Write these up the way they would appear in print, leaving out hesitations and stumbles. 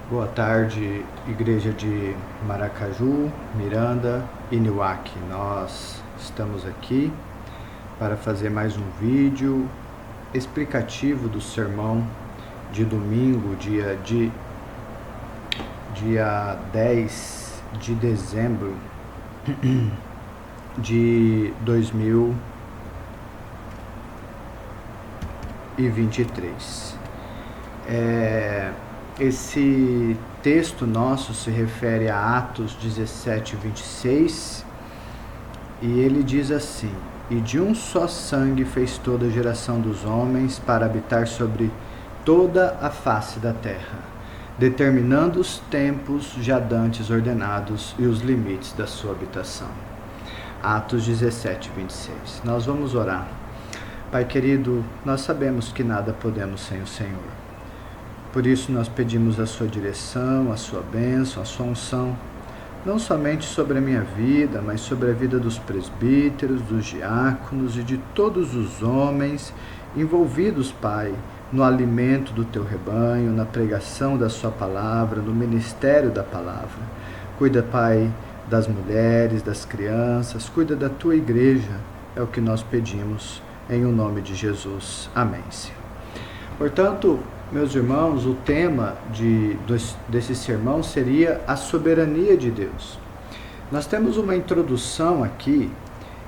Boa tarde, Igreja de Maracaju, Miranda e Niuaque. Nós estamos aqui para fazer mais um vídeo explicativo do sermão de domingo, dia 10 de dezembro de 2023. Esse texto nosso se refere a Atos 17, 26, e ele diz assim: E de um só sangue fez toda a geração dos homens para habitar sobre toda a face da terra, determinando os tempos já dantes ordenados e os limites da sua habitação. Atos 17, 26. Nós vamos orar. Pai querido, nós sabemos que nada podemos sem o Senhor. Por isso nós pedimos a sua direção, a sua bênção, a sua unção, não somente sobre a minha vida, mas sobre a vida dos presbíteros, dos diáconos e de todos os homens envolvidos, Pai, no alimento do teu rebanho, na pregação da sua palavra, no ministério da palavra. Cuida, Pai, das mulheres, das crianças, cuida da tua igreja, é o que nós pedimos, em o nome de Jesus. Amém, Senhor. Portanto, meus irmãos, o tema desse sermão seria a soberania de Deus. Nós temos uma introdução aqui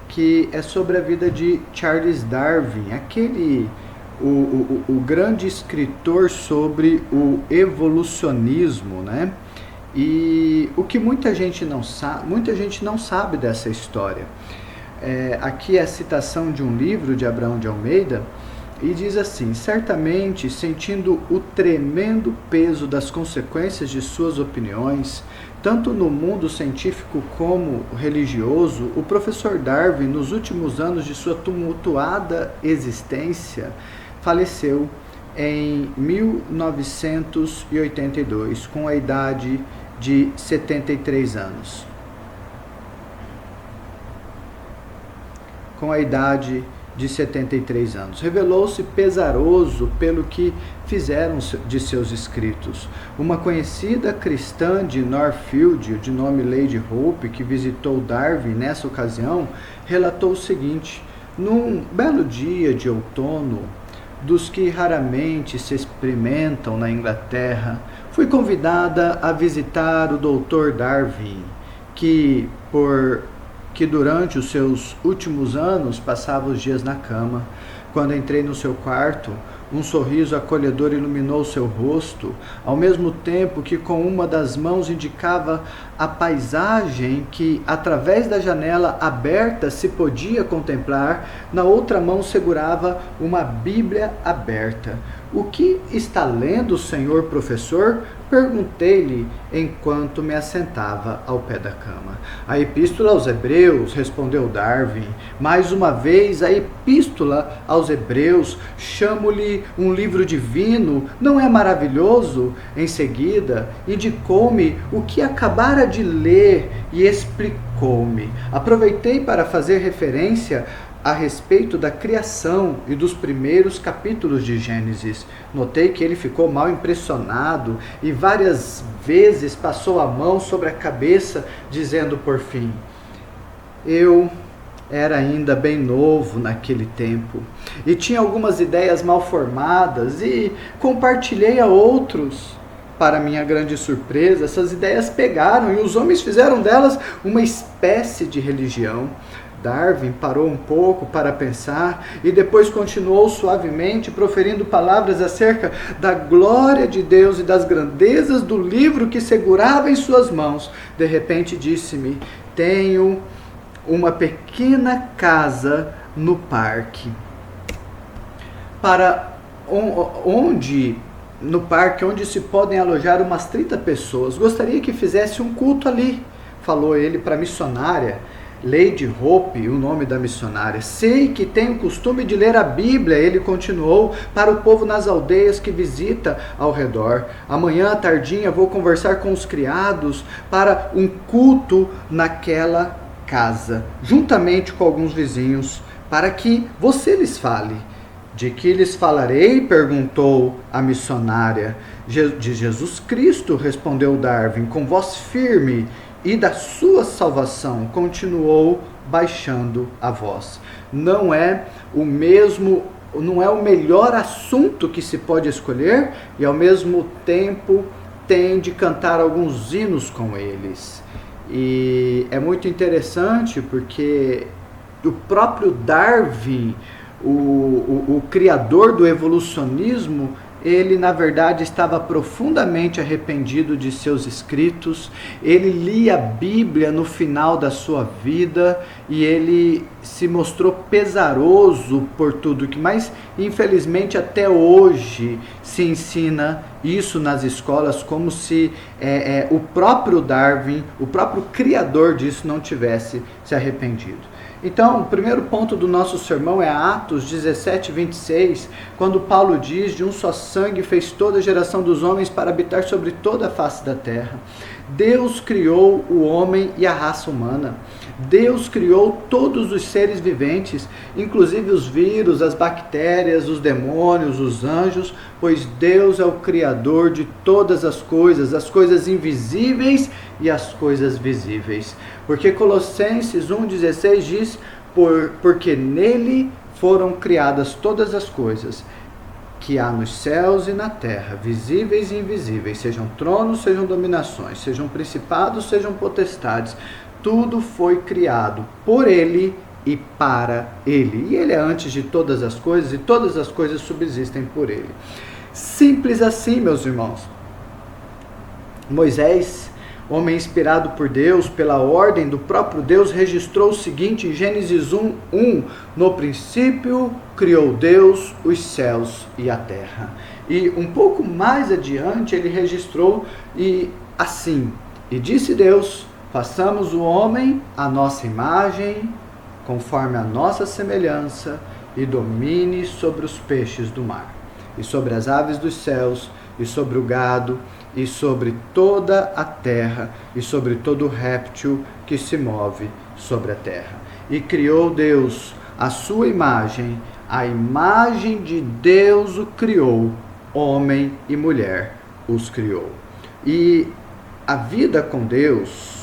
que é sobre a vida de Charles Darwin, o grande escritor sobre o evolucionismo, né? E o que muita gente não sabe dessa história. Aqui é a citação de um livro de Abraão de Almeida, e diz assim: certamente, sentindo o tremendo peso das consequências de suas opiniões, tanto no mundo científico como religioso, o professor Darwin, nos últimos anos de sua tumultuada existência, faleceu em 1982, com a idade de 73 anos. De 73 anos. Revelou-se pesaroso pelo que fizeram de seus escritos. Uma conhecida cristã de Northfield, de nome Lady Hope, que visitou Darwin nessa ocasião, relatou o seguinte: num belo dia de outono, dos que raramente se experimentam na Inglaterra, fui convidada a visitar o Dr. Darwin, que durante os seus últimos anos passava os dias na cama. Quando entrei no seu quarto, um sorriso acolhedor iluminou seu rosto, ao mesmo tempo que com uma das mãos indicava a paisagem que, através da janela aberta, se podia contemplar, na outra mão segurava uma Bíblia aberta. O que está lendo, senhor professor? Perguntei-lhe enquanto me assentava ao pé da cama. A Epístola aos Hebreus, respondeu Darwin. Mais uma vez, a Epístola aos Hebreus, chamo-lhe um livro divino, não é maravilhoso? Em seguida, indicou-me o que acabara de ler e explicou-me. Aproveitei para fazer referência a respeito da criação e dos primeiros capítulos de Gênesis. Notei que ele ficou mal impressionado e várias vezes passou a mão sobre a cabeça, dizendo por fim: eu era ainda bem novo naquele tempo e tinha algumas ideias mal formadas e compartilhei a outros. Para minha grande surpresa, essas ideias pegaram e os homens fizeram delas uma espécie de religião. Darwin parou um pouco para pensar e depois continuou suavemente, proferindo palavras acerca da glória de Deus e das grandezas do livro que segurava em suas mãos. De repente disse-me: tenho uma pequena casa no parque, onde se podem alojar umas 30 pessoas. Gostaria que fizesse um culto ali, falou ele para a missionária Lady Hope, o nome da missionária. Sei que tem o costume de ler a Bíblia, ele continuou, para o povo nas aldeias que visita ao redor. Amanhã à tardinha vou conversar com os criados para um culto naquela casa, juntamente com alguns vizinhos, para que você lhes fale. De que lhes falarei? Perguntou a missionária. De Jesus Cristo, respondeu Darwin, com voz firme, e da sua salvação, continuou baixando a voz. Não é o melhor assunto que se pode escolher, e ao mesmo tempo tem de cantar alguns hinos com eles. E é muito interessante porque o próprio Darwin, o criador do evolucionismo, ele na verdade estava profundamente arrependido de seus escritos. Ele lia a Bíblia no final da sua vida e ele se mostrou pesaroso por tudo que, mas infelizmente até hoje se ensina isso nas escolas, como se o próprio Darwin, o próprio criador disso, não tivesse se arrependido. Então, o primeiro ponto do nosso sermão é Atos 17, 26, quando Paulo diz: de um só sangue fez toda a geração dos homens para habitar sobre toda a face da terra. Deus criou o homem e a raça humana. Deus criou todos os seres viventes, inclusive os vírus, as bactérias, os demônios, os anjos, pois Deus é o criador de todas as coisas invisíveis e as coisas visíveis. Porque Colossenses 1,16 diz: porque nele foram criadas todas as coisas que há nos céus e na terra, visíveis e invisíveis, sejam tronos, sejam dominações, sejam principados, sejam potestades. Tudo foi criado por ele e para ele. E ele é antes de todas as coisas e todas as coisas subsistem por ele. Simples assim, meus irmãos. Moisés, homem inspirado por Deus, pela ordem do próprio Deus, registrou o seguinte em Gênesis 1:1: no princípio criou Deus os céus e a terra. E um pouco mais adiante ele registrou assim: e disse Deus: façamos o homem à nossa imagem, conforme a nossa semelhança, e domine sobre os peixes do mar, e sobre as aves dos céus, e sobre o gado, e sobre toda a terra, e sobre todo réptil que se move sobre a terra. E criou Deus a sua imagem, a imagem de Deus o criou, homem e mulher os criou. E a vida com Deus,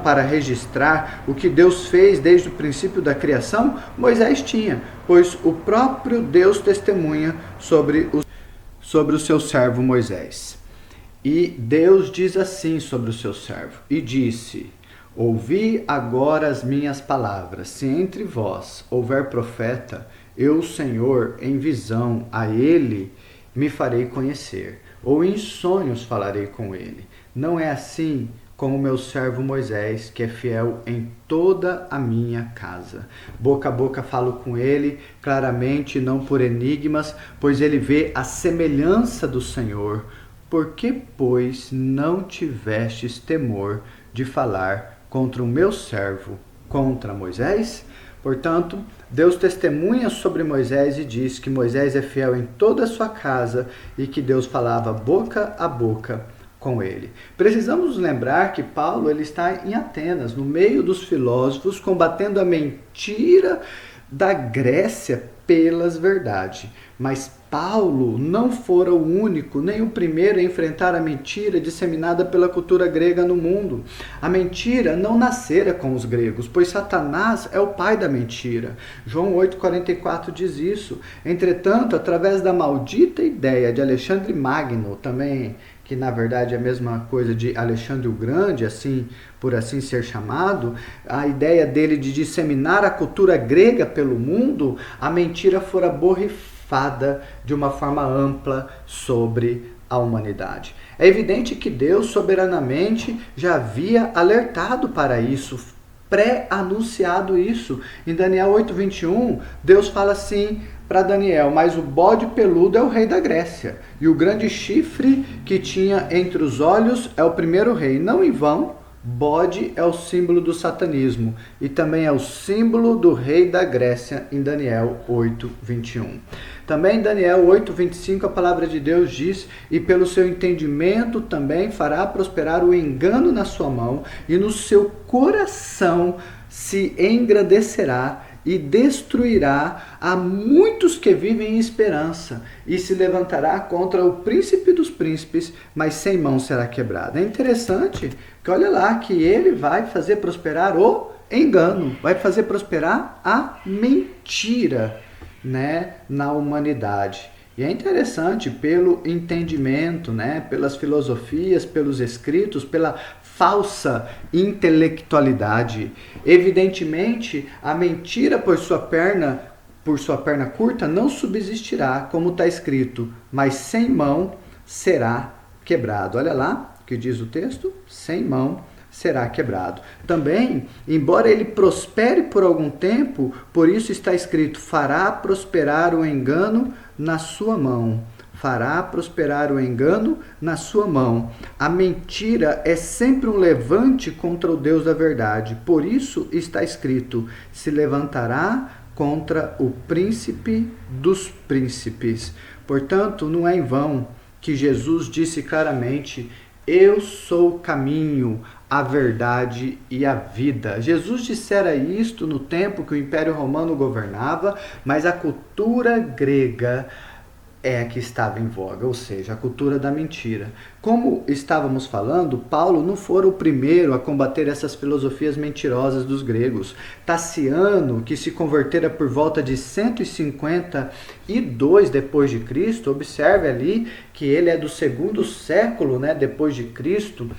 para registrar o que Deus fez desde o princípio da criação, Moisés tinha, pois o próprio Deus testemunha sobre o seu servo Moisés. E Deus diz assim sobre o seu servo: e disse: ouvi agora as minhas palavras, se entre vós houver profeta, eu, Senhor, em visão a ele me farei conhecer, ou em sonhos falarei com ele. Não é assim com o meu servo Moisés, que é fiel em toda a minha casa. Boca a boca falo com ele, claramente, não por enigmas, pois ele vê a semelhança do Senhor. Por que, pois, não tivestes temor de falar contra o meu servo, contra Moisés? Portanto, Deus testemunha sobre Moisés e diz que Moisés é fiel em toda a sua casa e que Deus falava boca a boca com ele. Precisamos lembrar que Paulo ele está em Atenas, no meio dos filósofos, combatendo a mentira da Grécia pelas verdades. Mas Paulo não fora o único, nem o primeiro a enfrentar a mentira disseminada pela cultura grega no mundo. A mentira não nascera com os gregos, pois Satanás é o pai da mentira. João 8,44 diz isso. Entretanto, através da maldita ideia de Alexandre Magno, também, que na verdade é a mesma coisa de Alexandre o Grande, assim, por assim ser chamado, a ideia dele de disseminar a cultura grega pelo mundo, a mentira fora borrifada de uma forma ampla sobre a humanidade. É evidente que Deus soberanamente já havia alertado para isso, pré-anunciado isso. Em Daniel 8:21, Deus fala assim para Daniel: mas o bode peludo é o rei da Grécia, e o grande chifre que tinha entre os olhos é o primeiro rei. Não em vão, bode é o símbolo do satanismo, e também é o símbolo do rei da Grécia em Daniel 8:21. Também em Daniel 8:25 a palavra de Deus diz: e pelo seu entendimento também fará prosperar o engano na sua mão, e no seu coração se engrandecerá, e destruirá a muitos que vivem em esperança, e se levantará contra o príncipe dos príncipes, mas sem mão será quebrado. É interessante que olha lá que ele vai fazer prosperar o engano, vai fazer prosperar a mentira, né, na humanidade. E é interessante pelo entendimento, né, pelas filosofias, pelos escritos, pela falsa intelectualidade. Evidentemente, a mentira por sua perna curta não subsistirá, como está escrito, mas sem mão será quebrado. Olha lá o que diz o texto, sem mão será quebrado. Também, embora ele prospere por algum tempo, por isso está escrito, fará prosperar o engano na sua mão. Fará prosperar o engano na sua mão. A mentira é sempre um levante contra o Deus da verdade. Por isso está escrito, se levantará contra o príncipe dos príncipes. Portanto, não é em vão que Jesus disse claramente, eu sou o caminho, a verdade e a vida. Jesus dissera isto no tempo que o Império Romano governava, mas a cultura grega é a que estava em voga, ou seja, a cultura da mentira. Como estávamos falando, Paulo não foi o primeiro a combater essas filosofias mentirosas dos gregos. Taciano, que se convertera por volta de 152 depois de Cristo, observe ali que ele é do segundo século, né, depois de Cristo,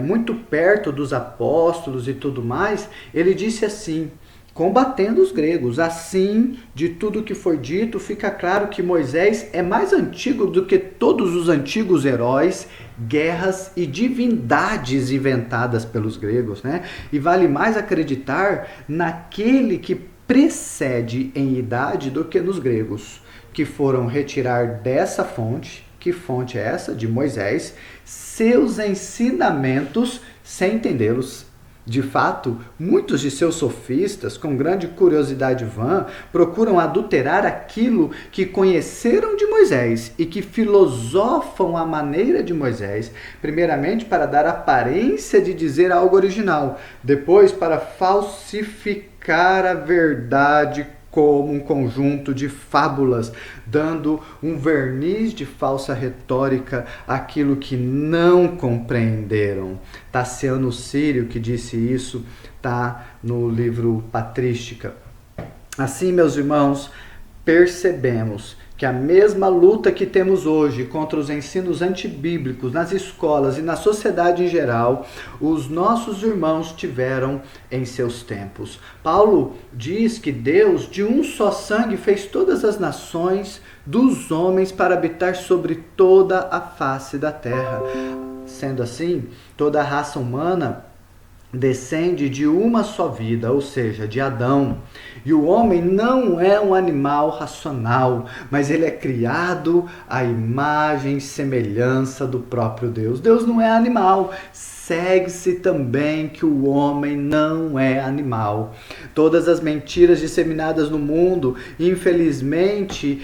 muito perto dos apóstolos e tudo mais, ele disse assim, combatendo os gregos. Assim, de tudo que foi dito, fica claro que Moisés é mais antigo do que todos os antigos heróis, guerras e divindades inventadas pelos gregos, né? E vale mais acreditar naquele que precede em idade do que nos gregos, que foram retirar dessa fonte, que fonte é essa? De Moisés, seus ensinamentos sem entendê-los. De fato, muitos de seus sofistas, com grande curiosidade vã, procuram adulterar aquilo que conheceram de Moisés e que filosofam à maneira de Moisés, primeiramente para dar aparência de dizer algo original, depois para falsificar a verdade como um conjunto de fábulas, dando um verniz de falsa retórica àquilo que não compreenderam. Taciano Sírio, que disse isso, está no livro Patrística. Assim, meus irmãos, percebemos que a mesma luta que temos hoje contra os ensinos antibíblicos nas escolas e na sociedade em geral, os nossos irmãos tiveram em seus tempos. Paulo diz que Deus, de um só sangue, fez todas as nações dos homens para habitar sobre toda a face da terra. Sendo assim, toda a raça humana descende de uma só vida, ou seja, de Adão. E o homem não é um animal racional, mas ele é criado à imagem e semelhança do próprio Deus. Deus não é animal. Segue-se também que o homem não é animal. Todas as mentiras disseminadas no mundo, infelizmente,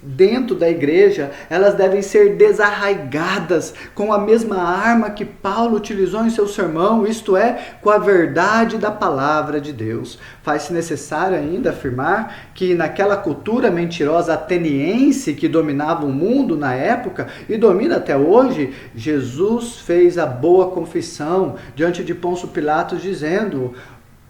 dentro da igreja, elas devem ser desarraigadas com a mesma arma que Paulo utilizou em seu sermão, isto é, com a verdade da palavra de Deus. Faz-se necessário ainda afirmar que naquela cultura mentirosa ateniense que dominava o mundo na época e domina até hoje, Jesus fez a boa confissão diante de Pôncio Pilatos dizendo,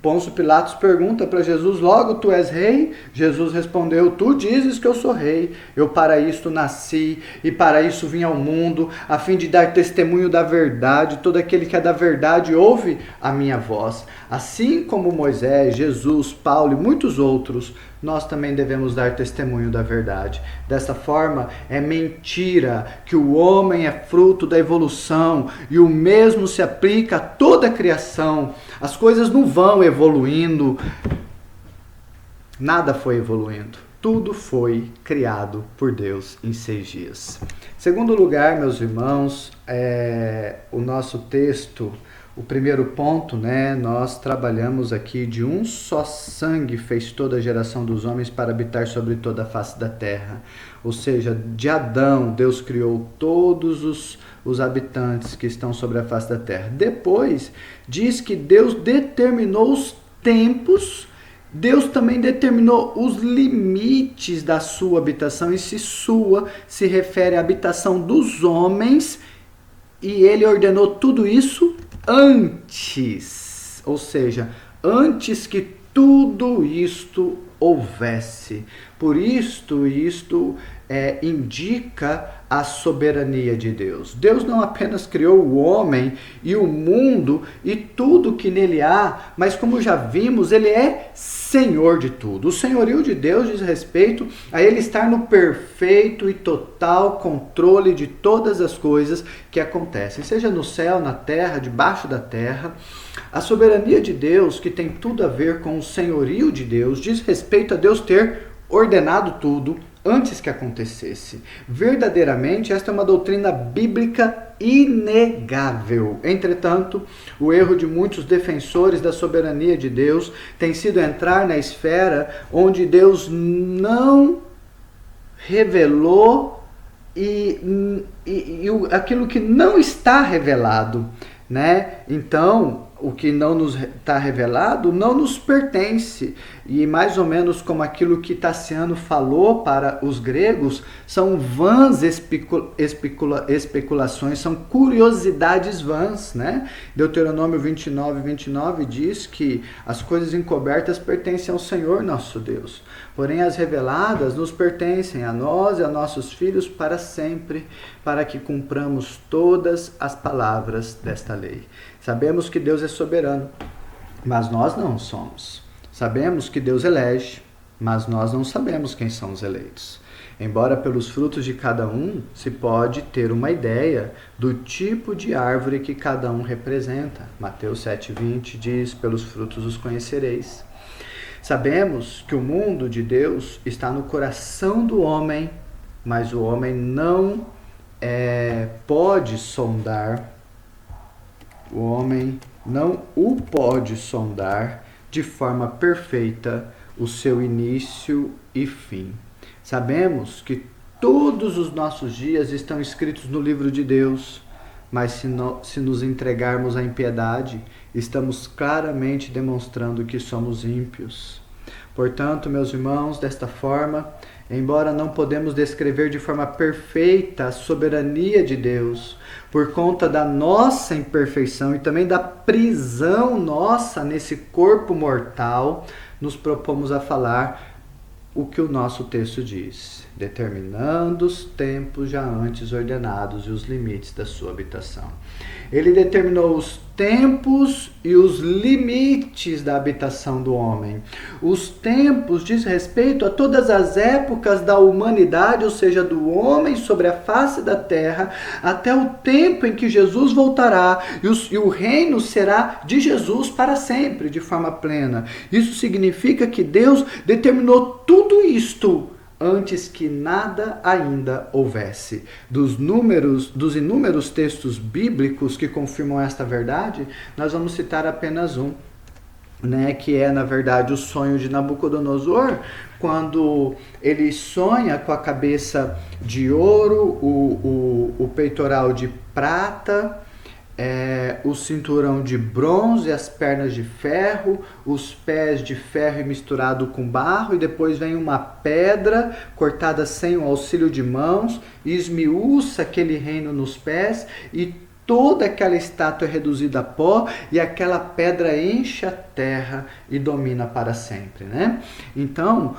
Pôncio Pilatos pergunta para Jesus, logo tu és rei? Jesus respondeu, tu dizes que eu sou rei, eu para isto nasci e para isso vim ao mundo, a fim de dar testemunho da verdade, todo aquele que é da verdade ouve a minha voz. Assim como Moisés, Jesus, Paulo e muitos outros, nós também devemos dar testemunho da verdade. Dessa forma, é mentira que o homem é fruto da evolução e o mesmo se aplica a toda a criação. As coisas não vão evoluindo, nada foi evoluindo. Tudo foi criado por Deus em 6 dias. Segundo lugar, meus irmãos, o nosso texto, o primeiro ponto, né? Nós trabalhamos aqui de um só sangue fez toda a geração dos homens para habitar sobre toda a face da terra. Ou seja, de Adão, Deus criou todos os habitantes que estão sobre a face da terra. Depois, diz que Deus determinou os tempos Deus também determinou os limites da sua habitação, e se sua se refere à habitação dos homens, e ele ordenou tudo isso antes, ou seja, antes que tudo isto houvesse. Por isto indica a soberania de Deus. Deus não apenas criou o homem e o mundo e tudo que nele há, mas como já vimos, ele é Senhor de tudo. O senhorio de Deus diz respeito a ele estar no perfeito e total controle de todas as coisas que acontecem, seja no céu, na terra, debaixo da terra. A soberania de Deus, que tem tudo a ver com o senhorio de Deus, diz respeito a Deus ter ordenado tudo antes que acontecesse. Verdadeiramente, esta é uma doutrina bíblica inegável. Entretanto, o erro de muitos defensores da soberania de Deus tem sido entrar na esfera onde Deus não revelou aquilo que não está revelado, né? Então, o que não nos está revelado não nos pertence. E mais ou menos como aquilo que Tassiano falou para os gregos, são vãs especulações, são curiosidades vãs, né? Deuteronômio 29 diz que as coisas encobertas pertencem ao Senhor nosso Deus, porém as reveladas nos pertencem a nós e a nossos filhos para sempre, para que cumpramos todas as palavras desta lei. Sabemos que Deus é soberano, mas nós não somos. Sabemos que Deus elege, mas nós não sabemos quem são os eleitos. Embora pelos frutos de cada um se pode ter uma ideia do tipo de árvore que cada um representa. Mateus 7,20 diz, pelos frutos os conhecereis. Sabemos que o mundo de Deus está no coração do homem, mas o homem não pode sondar. O homem não o pode sondar de forma perfeita o seu início e fim. Sabemos que todos os nossos dias estão escritos no livro de Deus, mas se nos entregarmos à impiedade, estamos claramente demonstrando que somos ímpios. Portanto, meus irmãos, desta forma, embora não podemos descrever de forma perfeita a soberania de Deus, por conta da nossa imperfeição e também da prisão nossa nesse corpo mortal, nos propomos a falar o que o nosso texto diz, determinando os tempos já antes ordenados e os limites da sua habitação. Ele determinou os tempos e os limites da habitação do homem. Os tempos diz respeito a todas as épocas da humanidade, ou seja, do homem sobre a face da terra, até o tempo em que Jesus voltará e o reino será de Jesus para sempre, de forma plena. Isso significa que Deus determinou tudo isto antes que nada ainda houvesse. Dos inúmeros textos bíblicos que confirmam esta verdade, nós vamos citar apenas um, né, que é, na verdade, o sonho de Nabucodonosor, quando ele sonha com a cabeça de ouro, o peitoral de prata, o cinturão de bronze, as pernas de ferro, os pés de ferro e misturado com barro, e depois vem uma pedra cortada sem o auxílio de mãos, e esmiuça aquele reino nos pés, e toda aquela estátua é reduzida a pó, e aquela pedra enche a terra e domina para sempre, né? Então,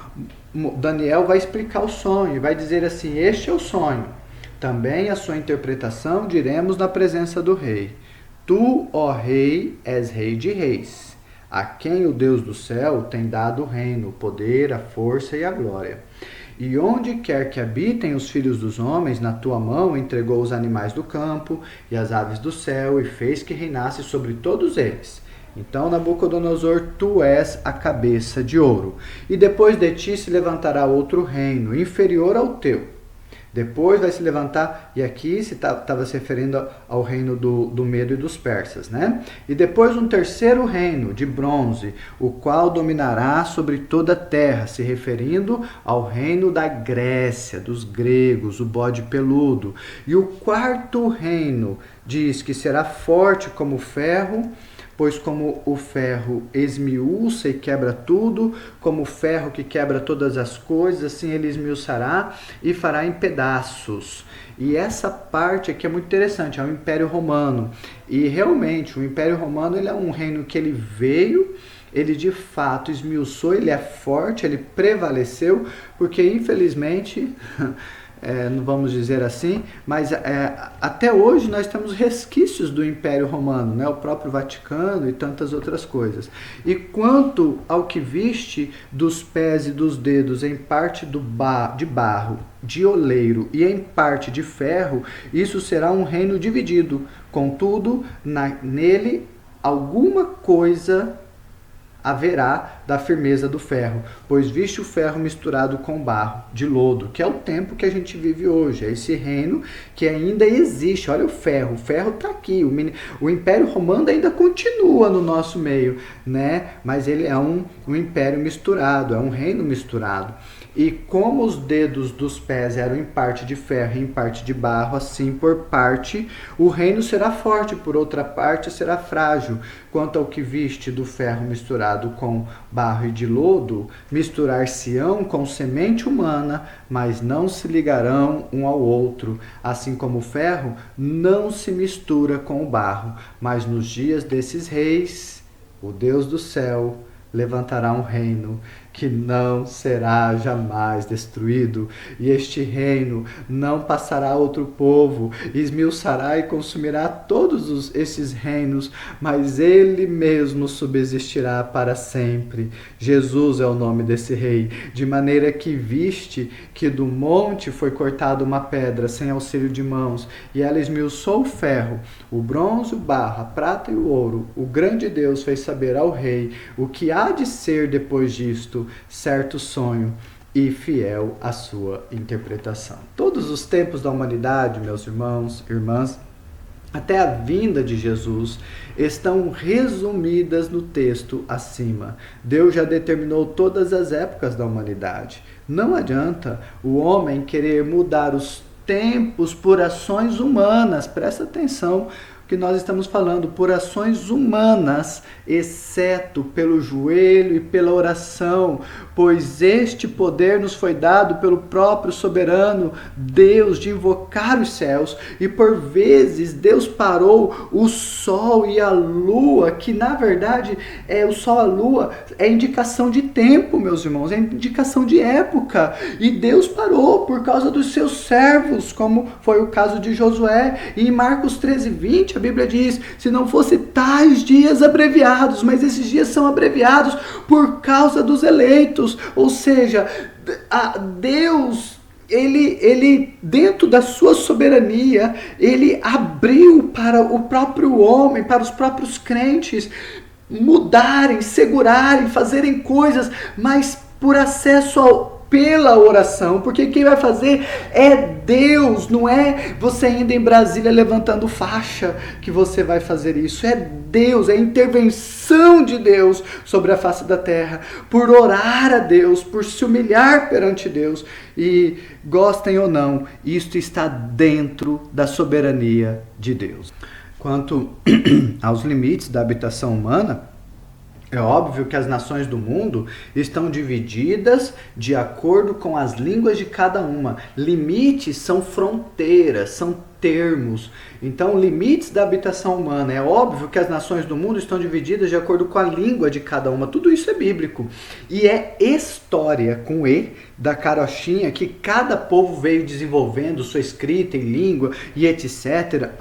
Daniel vai explicar o sonho, vai dizer assim: este é o sonho. Também a sua interpretação diremos na presença do rei. Tu, ó rei, és rei de reis, a quem o Deus do céu tem dado o reino, o poder, a força e a glória. E onde quer que habitem os filhos dos homens, na tua mão entregou os animais do campo e as aves do céu, e fez que reinasse sobre todos eles. Então, Nabucodonosor, tu és a cabeça de ouro, e depois de ti se levantará outro reino, inferior ao teu. Depois vai se levantar, e aqui se estava se referindo ao reino do Medo e dos persas, né? E depois um terceiro reino, de bronze, o qual dominará sobre toda a terra, se referindo ao reino da Grécia, dos gregos, o bode peludo. E o quarto reino diz que será forte como ferro, pois como o ferro esmiuça e quebra tudo, como o ferro que quebra todas as coisas, assim ele esmiuçará e fará em pedaços. E essa parte aqui é muito interessante, é o Império Romano. E realmente, o Império Romano ele é um reino que ele veio, ele de fato esmiuçou, ele é forte, ele prevaleceu, porque infelizmente, não vamos dizer assim, mas até hoje nós temos resquícios do Império Romano, né? O próprio Vaticano e tantas outras coisas. E quanto ao que viste dos pés e dos dedos em parte de barro, de oleiro e em parte de ferro, isso será um reino dividido. Contudo, nele alguma coisa haverá da firmeza do ferro, pois viste o ferro misturado com barro, de lodo, que é o tempo que a gente vive hoje, é esse reino que ainda existe. Olha o ferro está aqui, o Império Romano ainda continua no nosso meio, né? Mas ele é um império misturado, é um reino misturado. E como os dedos dos pés eram em parte de ferro e em parte de barro, assim por parte o reino será forte, por outra parte será frágil. Quanto ao que viste do ferro misturado com barro e de lodo, misturar-se-ão com semente humana, mas não se ligarão um ao outro, assim como o ferro não se mistura com o barro. Mas nos dias desses reis, o Deus do céu levantará um reino que não será jamais destruído, e este reino não passará a outro povo, esmiuçará e consumirá todos esses reinos, mas ele mesmo subsistirá para sempre. Jesus é o nome desse rei, de maneira que viste que do monte foi cortada uma pedra sem auxílio de mãos, e ela esmiuçou o ferro, o bronze, o barro, a prata e o ouro. O grande Deus fez saber ao rei o que há de ser depois disto, certo sonho, e fiel à sua interpretação. Todos os tempos da humanidade, meus irmãos, irmãs, até a vinda de Jesus, estão resumidas no texto acima. Deus já determinou todas as épocas da humanidade. Não adianta o homem querer mudar os tempos por ações humanas. Presta atenção que nós estamos falando, por ações humanas, exceto pelo joelho e pela oração, pois este poder nos foi dado pelo próprio soberano Deus de invocar os céus, e por vezes Deus parou o sol e a lua, que na verdade o sol e a lua é indicação de tempo, meus irmãos, é indicação de época, e Deus parou por causa dos seus servos, como foi o caso de Josué. E em Marcos 13:20 a Bíblia diz: se não fosse tais dias abreviados, mas esses dias são abreviados por causa dos eleitos. Ou seja, Deus, ele dentro da sua soberania, ele abriu para o próprio homem, para os próprios crentes mudarem, segurarem, fazerem coisas, mas por acesso pela oração, porque quem vai fazer é Deus, não é você indo em Brasília levantando faixa que você vai fazer isso, é Deus, é a intervenção de Deus sobre a face da terra, por orar a Deus, por se humilhar perante Deus, e gostem ou não, isto está dentro da soberania de Deus. Quanto aos limites da habitação humana, é óbvio que as nações do mundo estão divididas de acordo com as línguas de cada uma. Limites são fronteiras, são termos. Então, limites da habitação humana. É óbvio que as nações do mundo estão divididas de acordo com a língua de cada uma. Tudo isso é bíblico. E é história, com E, da carochinha, que cada povo veio desenvolvendo sua escrita e língua e etc.,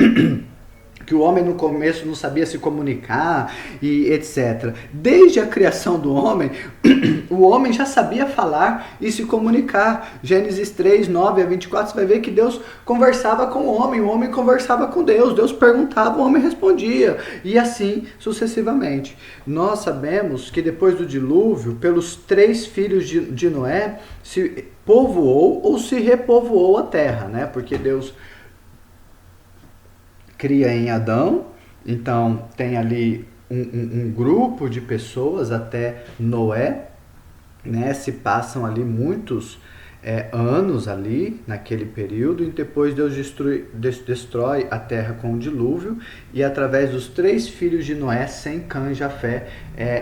que o homem no começo não sabia se comunicar e etc. Desde a criação do homem, o homem já sabia falar e se comunicar. Gênesis 3, 9 a 24, você vai ver que Deus conversava com o homem conversava com Deus, Deus perguntava, o homem respondia, e assim sucessivamente. Nós sabemos que depois do dilúvio, pelos 3 filhos de Noé, se povoou ou se repovoou a terra, né? Porque Deus cria em Adão, então tem ali um grupo de pessoas até Noé, né? Se passam ali muitos anos ali, naquele período, e depois Deus destrói a terra com o dilúvio, e através dos 3 filhos de Noé, Sem, Cã e Jafé,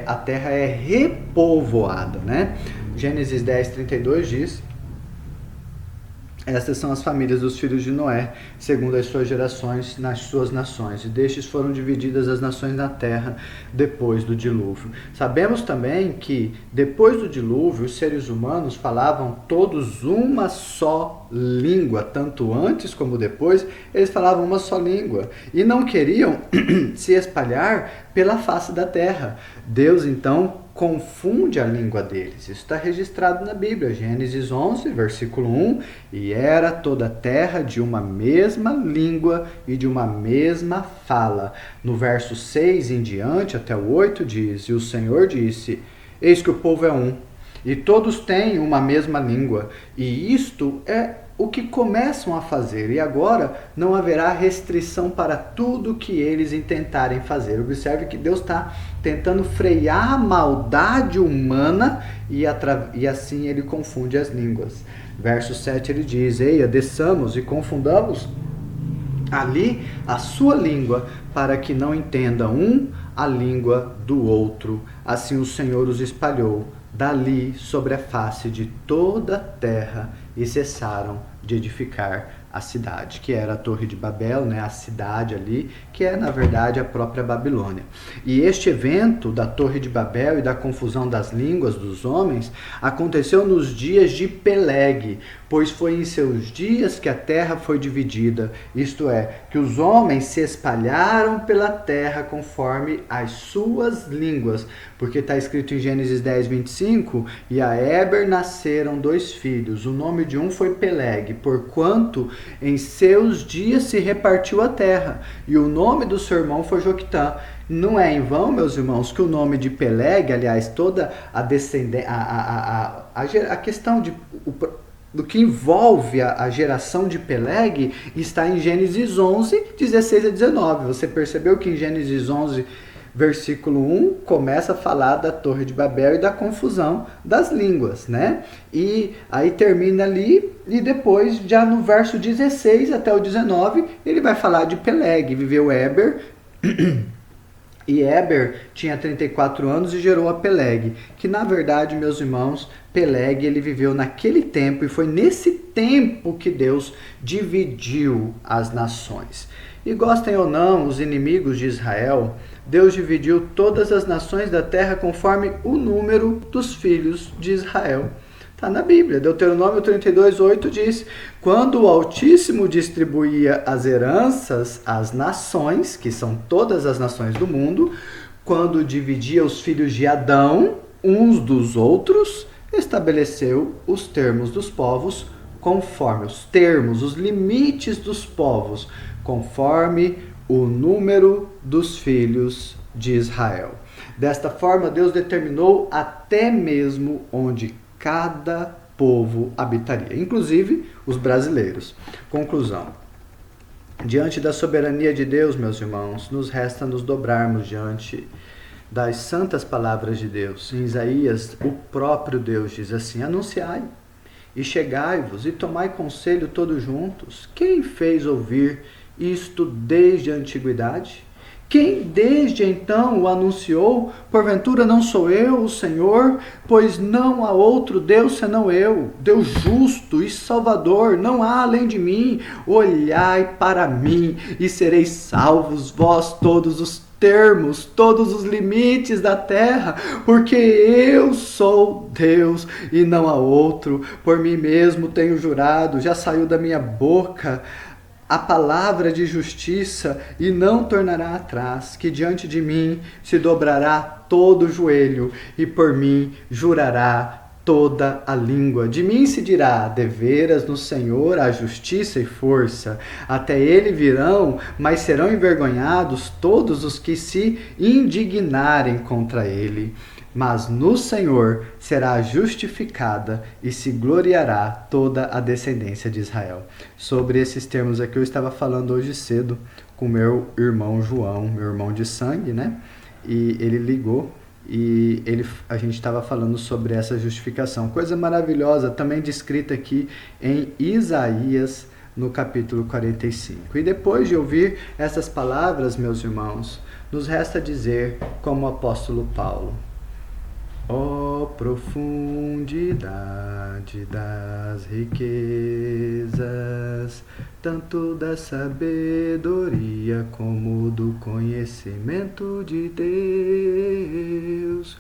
a terra é repovoada, né? Gênesis 10:32 diz: estas são as famílias dos filhos de Noé, segundo as suas gerações, nas suas nações. E destes foram divididas as nações na terra depois do dilúvio. Sabemos também que, depois do dilúvio, os seres humanos falavam todos uma só língua. Tanto antes como depois, eles falavam uma só língua. E não queriam se espalhar pela face da terra. Deus, então, confunde a língua deles. Isso está registrado na Bíblia, Gênesis 11, versículo 1. E era toda a terra de uma mesma língua e de uma mesma fala. No verso 6 em diante, até o 8, diz: e o Senhor disse: eis que o povo é um, e todos têm uma mesma língua, e isto é o que começam a fazer, e agora não haverá restrição para tudo que eles intentarem fazer. Observe que Deus está tentando frear a maldade humana e assim ele confunde as línguas. Verso 7 ele diz: eia, desçamos e confundamos ali a sua língua, para que não entenda um a língua do outro. Assim o Senhor os espalhou dali sobre a face de toda a terra, e cessaram de edificar a cidade, que era a Torre de Babel, né? A cidade ali, que é na verdade a própria Babilônia. E este evento da Torre de Babel e da confusão das línguas dos homens aconteceu nos dias de Peleg, pois foi em seus dias que a terra foi dividida, isto é, que os homens se espalharam pela terra conforme as suas línguas, porque está escrito em Gênesis 10:25, e a Éber nasceram 2 filhos, o nome de um foi Peleg, porquanto em seus dias se repartiu a terra, e o nome do seu irmão foi Joquitã. Não é em vão, meus irmãos, que o nome de Peleg, aliás, toda a descendência, a questão do que envolve a geração de Peleg está em Gênesis 11, 16 a 19. Você percebeu que em Gênesis 11, versículo 1, começa a falar da Torre de Babel e da confusão das línguas, né? E aí termina ali, e depois, já no verso 16 até o 19, ele vai falar de Peleg. Viveu Éber, e Éber tinha 34 anos e gerou a Peleg, que na verdade, meus irmãos, Peleg ele viveu naquele tempo, e foi nesse tempo que Deus dividiu as nações. E gostem ou não, os inimigos de Israel, Deus dividiu todas as nações da terra conforme o número dos filhos de Israel. Está na Bíblia. Deuteronômio 32:8 diz: quando o Altíssimo distribuía as heranças às nações, que são todas as nações do mundo, quando dividia os filhos de Adão uns dos outros, estabeleceu os termos dos povos conforme os termos, os limites dos povos, conforme o número dos filhos de Israel. Desta forma, Deus determinou até mesmo onde cada povo habitaria, inclusive os brasileiros. Conclusão: diante da soberania de Deus, meus irmãos, nos resta nos dobrarmos diante das santas palavras de Deus. Em Isaías, o próprio Deus diz assim: anunciai, e chegai-vos, e tomai conselho todos juntos. Quem fez ouvir isto desde a antiguidade? Quem desde então o anunciou? Porventura não sou eu, o Senhor? Pois não há outro Deus senão eu, Deus justo e salvador, não há além de mim. Olhai para mim e sereis salvos, vós todos os termos, todos os limites da terra, porque eu sou Deus e não há outro. Por mim mesmo tenho jurado, já saiu da minha boca a palavra de justiça, e não tornará atrás, que diante de mim se dobrará todo o joelho, e por mim jurará toda a língua. De mim se dirá: deveras no Senhor há justiça e força. Até ele virão, mas serão envergonhados todos os que se indignarem contra ele. Mas no Senhor será justificada e se gloriará toda a descendência de Israel. Sobre esses termos aqui eu estava falando hoje cedo com meu irmão João, meu irmão de sangue, né? E ele ligou e a gente estava falando sobre essa justificação. Coisa maravilhosa, também descrita aqui em Isaías, no capítulo 45. E depois de ouvir essas palavras, meus irmãos, nos resta dizer, como o apóstolo Paulo: ó profundidade das riquezas, tanto da sabedoria como do conhecimento de Deus,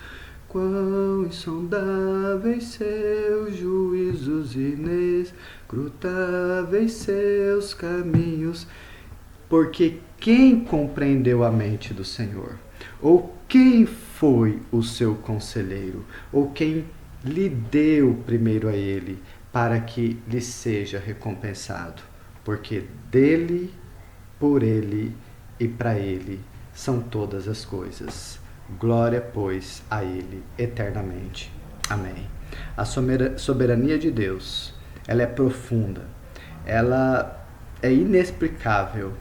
quão insondáveis seus juízos, inescrutáveis seus caminhos. Porque quem compreendeu a mente do Senhor? Ou quem foi o seu conselheiro? Ou quem lhe deu primeiro a ele, para que lhe seja recompensado? Porque dele, por ele e para ele são todas as coisas. Glória, pois, a ele eternamente. Amém. A soberania de Deus, ela é profunda, ela é inexplicável,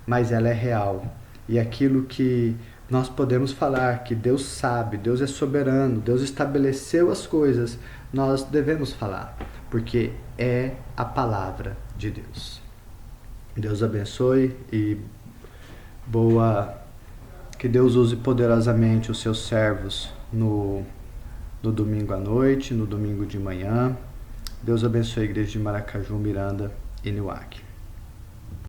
mas ela é real. E aquilo que nós podemos falar, que Deus sabe, Deus é soberano, Deus estabeleceu as coisas, nós devemos falar, porque é a palavra de Deus. Deus abençoe e que Deus use poderosamente os seus servos no domingo à noite, no domingo de manhã. Deus abençoe a igreja de Maracaju, Miranda e Niuaque.